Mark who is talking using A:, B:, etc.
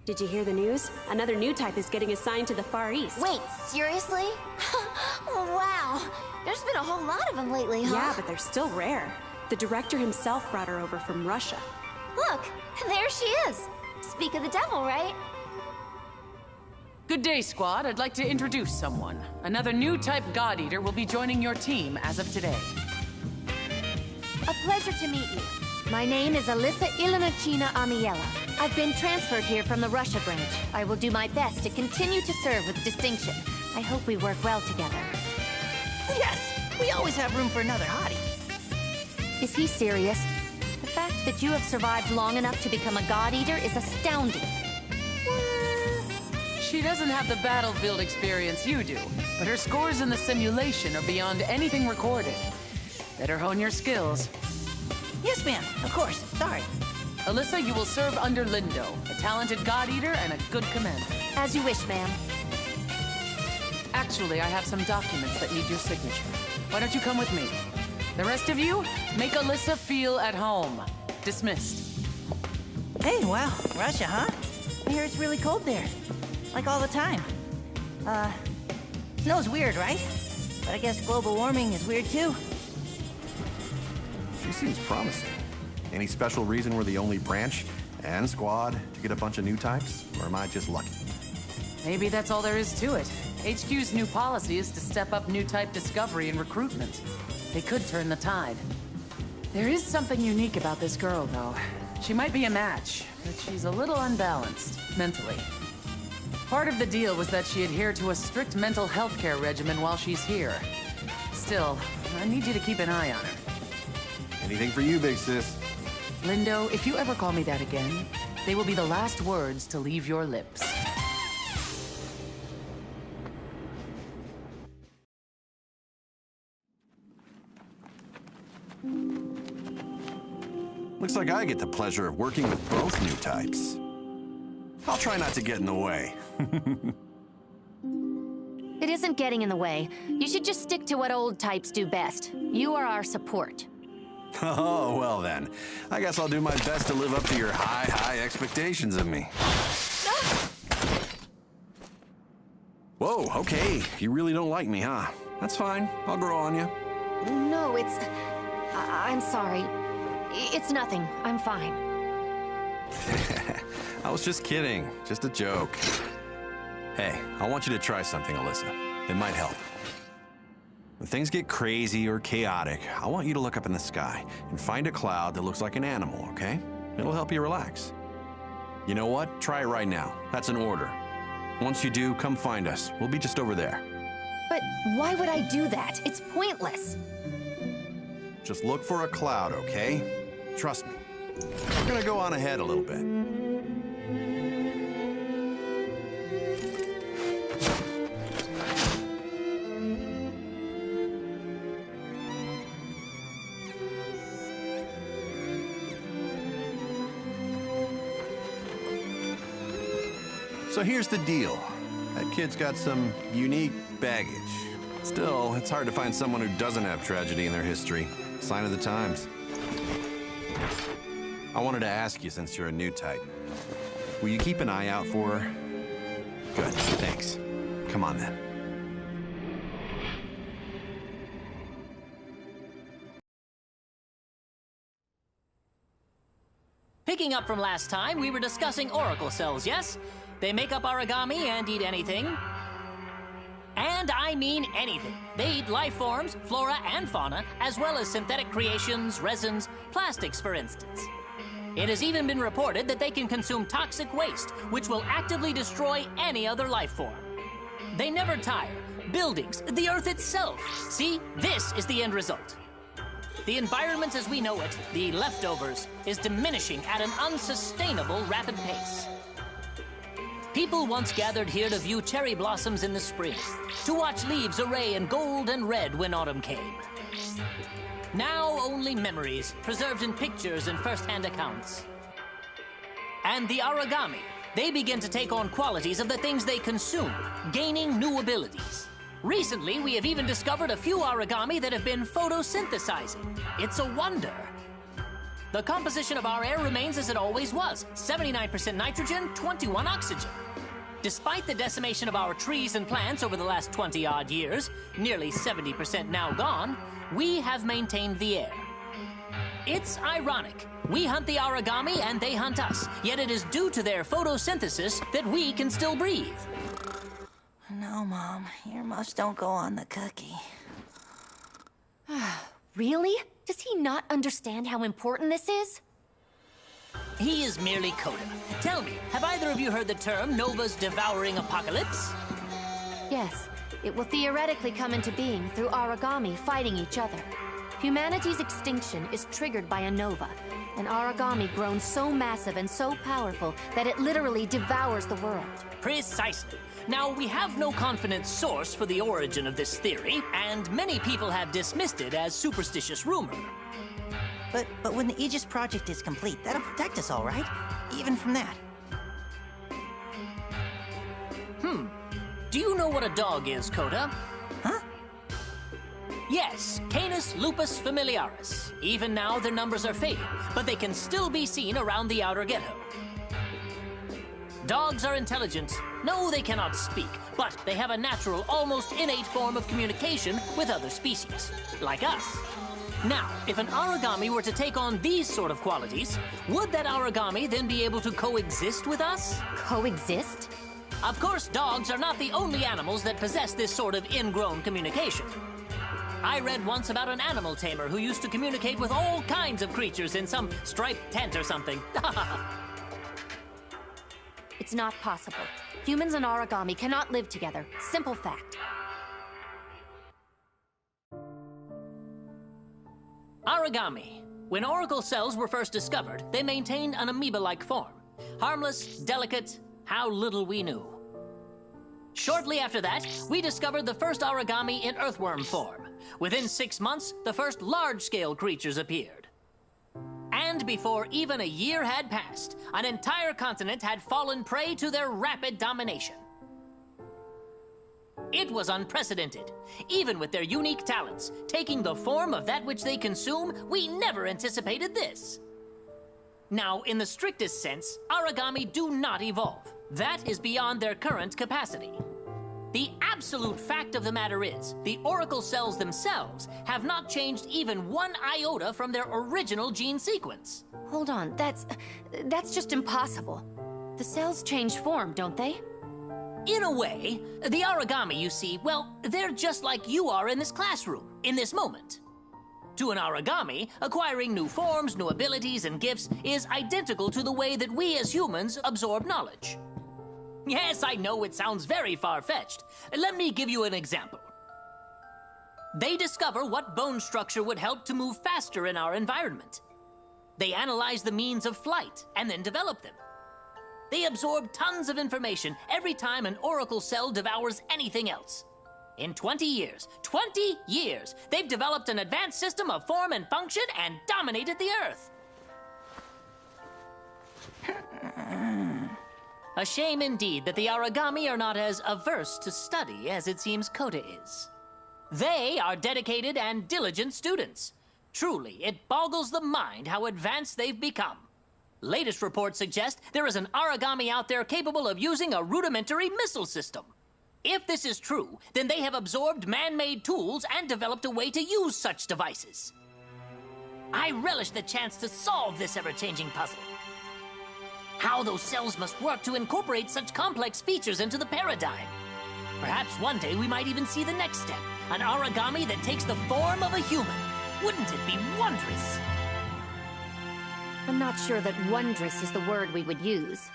A: Did you hear the news? Another new type is getting assigned to the Far East.
B: Wait, seriously? Wow, there's been a whole lot of them lately, huh?
A: Yeah, but they're still rare. The director himself brought her over from Russia.
B: Look, there she is. Speak of the devil, right?
C: Good day, squad. I'd like to introduce someone. Another new type God Eater will be joining your team as of today.
B: A pleasure to meet you. My name is Alyssa Ilinachina Amiela. I've been transferred here from the Russia branch. I will do my best to continue to serve with distinction. I hope we work well together.
D: Yes, we always have room for another hottie.
B: Is he serious? The fact that you have survived long enough to become a God Eater is astounding.
C: She doesn't have the battlefield experience you do, but her scores in the simulation are beyond anything recorded. Better hone your skills.
D: Yes, ma'am. Of course. Sorry.
C: Alyssa, you will serve under Lindo, a talented God Eater and a good commander.
B: As you wish, ma'am.
C: Actually, I have some documents that need your signature. Why don't you come with me? The rest of you, make Alyssa feel at home. Dismissed.
D: Hey, wow. Russia, huh? I hear it's really cold there. Like all the time. Snow's weird, right? But I guess global warming is weird too.
E: She seems promising. Any special reason we're the only branch and squad to get a bunch of new types? Or am I just lucky?
C: Maybe that's all there is to it. HQ's new policy is to step up new type discovery and recruitment. They could turn the tide. There is something unique about this girl, though. She might be a match, but she's a little unbalanced, mentally. Part of the deal was that she adhered to a strict mental health care regimen while she's here. Still, I need you to keep an eye on her.
E: Anything for you, big sis.
C: Lindo, if you ever call me that again, they will be the last words to leave your lips.
E: Looks like I get the pleasure of working with both new types. I'll try not to get in the way.
B: It isn't getting in the way. You should just stick to what old types do best. You are our support.
E: Oh, well then. I guess I'll do my best to live up to your high expectations of me. Whoa, okay. You really don't like me, huh? That's fine. I'll grow on you.
B: No, it's... I'm sorry. It's nothing. I'm fine.
E: I was just kidding. Just a joke. Hey, I want you to try something, Alyssa. It might help. When things get crazy or chaotic, I want you to look up in the sky and find a cloud that looks like an animal, okay? It'll help you relax. You know what? Try it right now. That's an order. Once you do, come find us. We'll be just over there.
B: But why would I do that? It's pointless.
E: Just look for a cloud, okay? Trust me. We're gonna go on ahead a little bit. So here's the deal. That kid's got some unique baggage. Still, it's hard to find someone who doesn't have tragedy in their history. Sign of the times. I wanted to ask you, since you're a new type, will you keep an eye out for her? Good, thanks. Come on then.
F: Picking up from last time, we were discussing oracle cells, yes? They make up origami and eat anything. And I mean anything. They eat life forms, flora and fauna, as well as synthetic creations, resins, plastics, for instance. It has even been reported that they can consume toxic waste, which will actively destroy any other life form. They never tire. Buildings, the Earth itself. See, this is the end result. The environment as we know it, the leftovers, is diminishing at an unsustainable rapid pace. People once gathered here to view cherry blossoms in the spring, to watch leaves array in gold and red when autumn came. Now only memories, preserved in pictures and first-hand accounts. And the origami, they begin to take on qualities of the things they consume, gaining new abilities. Recently, we have even discovered a few origami that have been photosynthesizing. It's a wonder. the composition of our air remains as it always was, 79% nitrogen, 21 oxygen. Despite the decimation of our trees and plants over the last 20-odd years, nearly 70% now gone, we have maintained the air. It's ironic. We hunt the origami and they hunt us, yet it is due to their photosynthesis that we can still breathe.
D: No, Mom. Earmuffs don't go on the cookie.
B: Really? Does he not understand how important this is?
F: He is merely Coda. Tell me, have either of you heard the term Nova's devouring apocalypse?
B: Yes, it will theoretically come into being through origami fighting each other. Humanity's extinction is triggered by a nova, an origami grown so massive and so powerful that it literally devours the world.
F: Precisely. Now, we have no confident source for the origin of this theory, and many people have dismissed it as superstitious rumor.
D: But when the Aegis project is complete, that'll protect us all right? Even from that.
F: Do you know what a dog is, Coda?
D: Huh?
F: Yes, Canis lupus familiaris. Even now, their numbers are fading, but they can still be seen around the outer ghetto. Dogs are intelligent. No, they cannot speak, but they have a natural, almost innate form of communication with other species, like us. Now, if an origami were to take on these sort of qualities, would that origami then be able to coexist with us?
B: Coexist?
F: Of course, dogs are not the only animals that possess this sort of ingrown communication. I read once about an animal tamer who used to communicate with all kinds of creatures in some striped tent or something.
B: It's not possible. Humans and origami cannot live together. Simple fact.
F: Origami. When auricle cells were first discovered, they maintained an amoeba-like form. Harmless, delicate, how little we knew. Shortly after that, we discovered the first origami in earthworm form. Within 6 months, the first large-scale creatures appeared. And before even a year had passed, an entire continent had fallen prey to their rapid domination. It was unprecedented. Even with their unique talents, taking the form of that which they consume, we never anticipated this. Now, in the strictest sense, origami do not evolve. That is beyond their current capacity. The absolute fact of the matter is, the auricle cells themselves have not changed even 1 iota from their original gene sequence.
B: Hold on, that's just impossible. The cells change form, don't they?
F: In a way, the origami, you see, well, they're just like you are in this classroom, in this moment. To an origami, acquiring new forms, new abilities, and gifts is identical to the way that we as humans absorb knowledge. Yes, I know it sounds very far-fetched. Let me give you an example. They discover what bone structure would help to move faster in our environment. They analyze the means of flight and then develop them. They absorb tons of information every time an auricle cell devours anything else. In 20 years, they've developed an advanced system of form and function and dominated the Earth. A shame indeed that the origami are not as averse to study as it seems Coda is. They are dedicated and diligent students. Truly, it boggles the mind how advanced they've become. Latest reports suggest there is an origami out there capable of using a rudimentary missile system. If this is true, then they have absorbed man-made tools and developed a way to use such devices. I relish the chance to solve this ever-changing puzzle. How those cells must work to incorporate such complex features into the paradigm. Perhaps one day we might even see the next step, an origami that takes the form of a human. Wouldn't it be wondrous?
B: I'm not sure that wondrous is the word we would use.